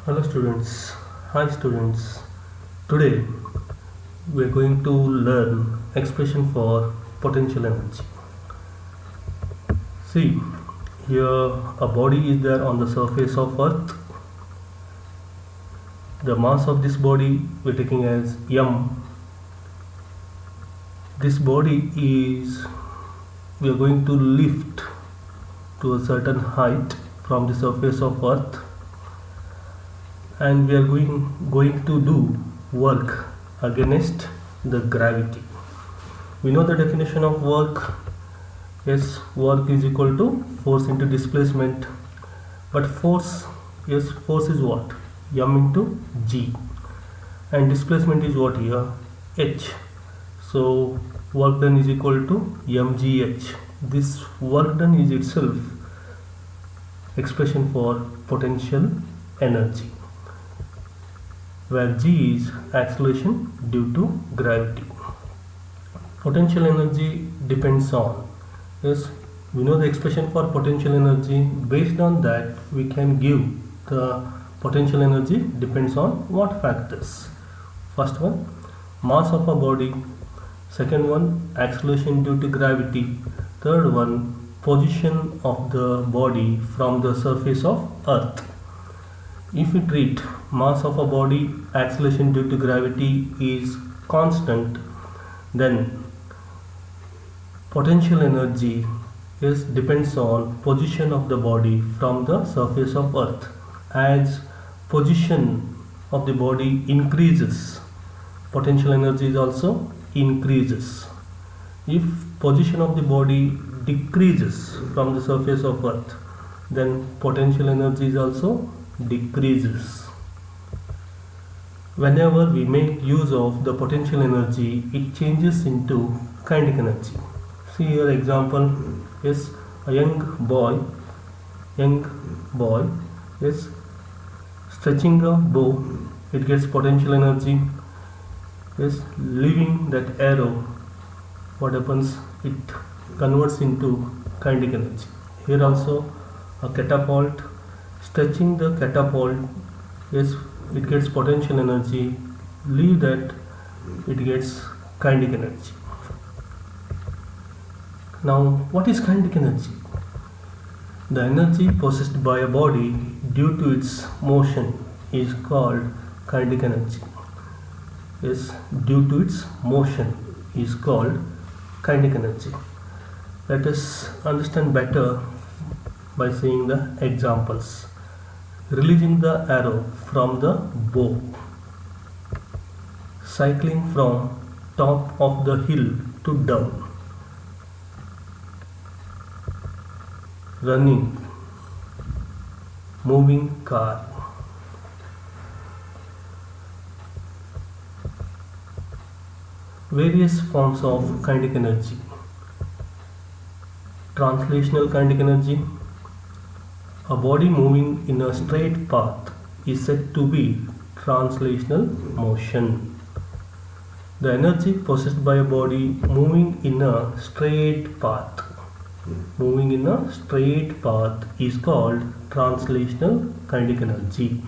Hello students, hi students. Today we are going to learn expression for potential energy. See, here a body is there on the surface of earth. The mass of this body we are taking as m. This body is we are going to lift to a certain height from the surface of earth, and we are going to do work against the gravity. We know the definition of work. Yes, work is equal to force into displacement. But force, yes, force is what? M into G. And displacement is what here? H. So work done is equal to mgh. This work done is itself expression for potential energy, where G is acceleration due to gravity. Potential energy depends on, yes, we know the expression for potential energy. Based on that, we can give the potential energy depends on what factors? First one, mass of a body. Second one, acceleration due to gravity. Third one, position of the body from the surface of earth. If we treat mass of a body, acceleration due to gravity is constant, then potential energy depends on position of the body from the surface of earth. As position of the body increases, potential energy is also increases. If position of the body decreases from the surface of earth, then potential energy is also decreases. Whenever we make use of the potential energy, it changes into kinetic energy. See here example is a young boy is stretching a bow. It gets potential energy. Is leaving that arrow, what happens? It converts into kinetic energy. Here also a catapult, stretching the catapult, yes, it gets potential energy. Leave that, it gets kinetic energy. Now, what is kinetic energy? The energy possessed by a body due to its motion is called kinetic energy. Yes, due to its motion is called kinetic energy. Let us understand better by seeing the examples. Releasing the arrow from the bow, cycling from top of the hill to down, running, moving car. Various forms of kinetic energy. Translational kinetic energy. A body moving in a straight path is said to be translational motion. The energy possessed by a body moving in a straight path is called translational kinetic energy.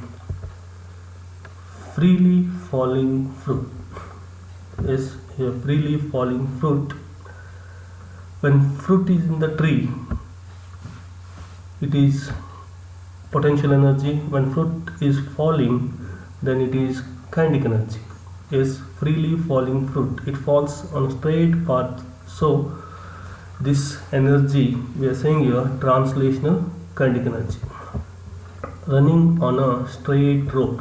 Freely falling fruit. Yes, here freely falling fruit. When fruit is in the tree, it is potential energy. When fruit is falling, then it is kinetic energy. Yes, freely falling fruit. It falls on a straight path. So this energy we are saying here translational kinetic energy. Running on a straight road.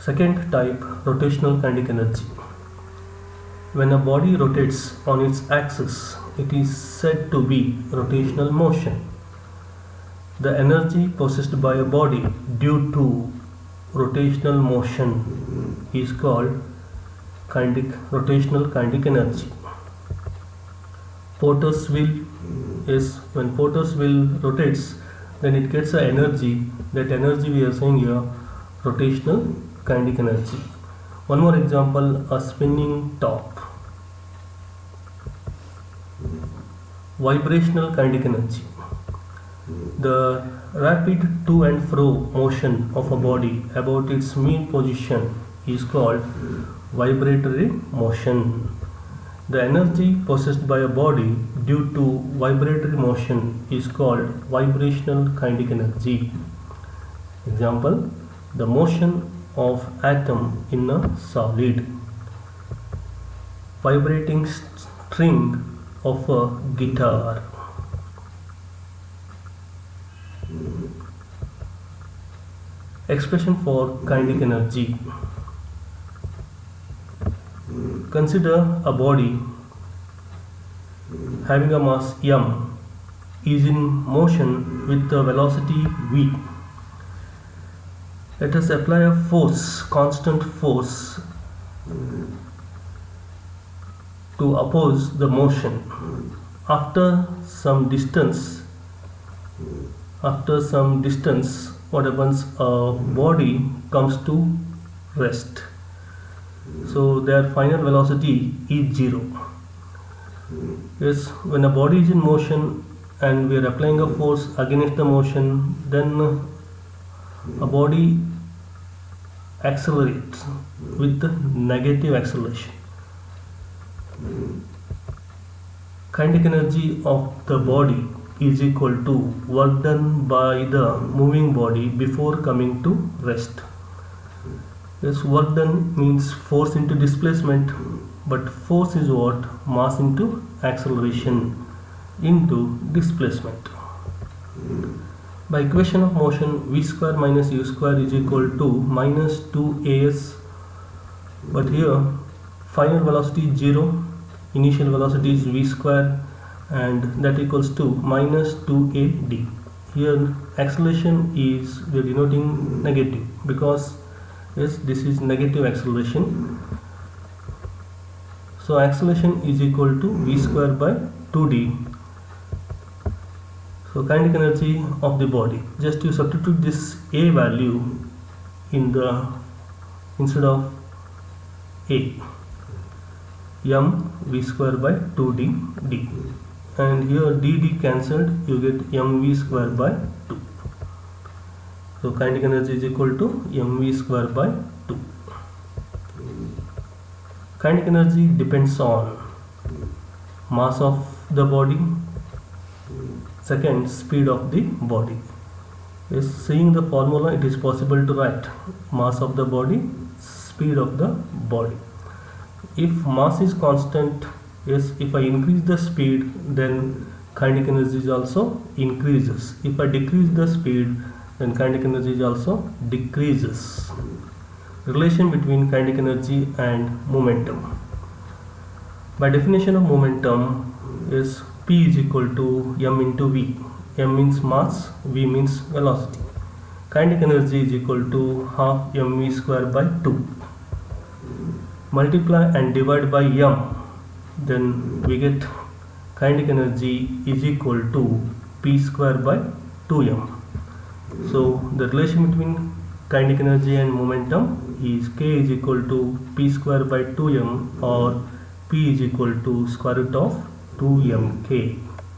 Second type, rotational kinetic energy. When a body rotates on its axis, it is said to be rotational motion. The energy possessed by a body due to rotational motion is called rotational kinetic energy. Potter's wheel is when Potter's wheel rotates, then it gets an energy. That energy we are saying here rotational kinetic energy. One more example, a spinning top. Vibrational kinetic energy. The rapid to and fro motion of a body about its mean position is called vibratory motion. The energy possessed by a body due to vibratory motion is called vibrational kinetic energy. Example, the motion of atom in a solid, vibrating string of a guitar. Expression for kinetic energy. Consider a body having a mass m is in motion with a velocity v. Let us apply a force, constant force, to oppose the motion. After some distance, what happens? A body comes to rest. So their final velocity is 0. Yes, when a body is in motion and we are applying a force against the motion, then a body accelerates with the negative acceleration. Kinetic energy of the body is equal to work done by the moving body before coming to rest. Yes, work done means force into displacement, but force is what? Mass into acceleration into displacement. By equation of motion, v square minus u square is equal to minus 2as, but here final velocity is 0, initial velocity is v square, and that equals to minus 2ad. Here acceleration is, we are denoting negative because yes, this is negative acceleration. So acceleration is equal to v square by 2d. So kinetic energy of the body, just you substitute this a value in the instead of a, m v square by 2d d, and here dd cancelled, you get mv square by 2. So kinetic energy is equal to mv square by 2. Kinetic energy depends on mass of the body, second speed of the body. Yes, seeing the formula, it is possible to write mass of the body, speed of the body. If mass is constant, yes, if I increase the speed, then kinetic energy also increases. If I decrease the speed, then kinetic energy also decreases. Relation between kinetic energy and momentum. By definition of momentum is P is equal to m into v. M means mass, v means velocity. Kinetic energy is equal to half mv square by 2. Multiply and divide by m, then we get kinetic energy is equal to p square by 2m. So the relation between kinetic energy and momentum is k is equal to p square by 2m, or p is equal to square root of 2mk.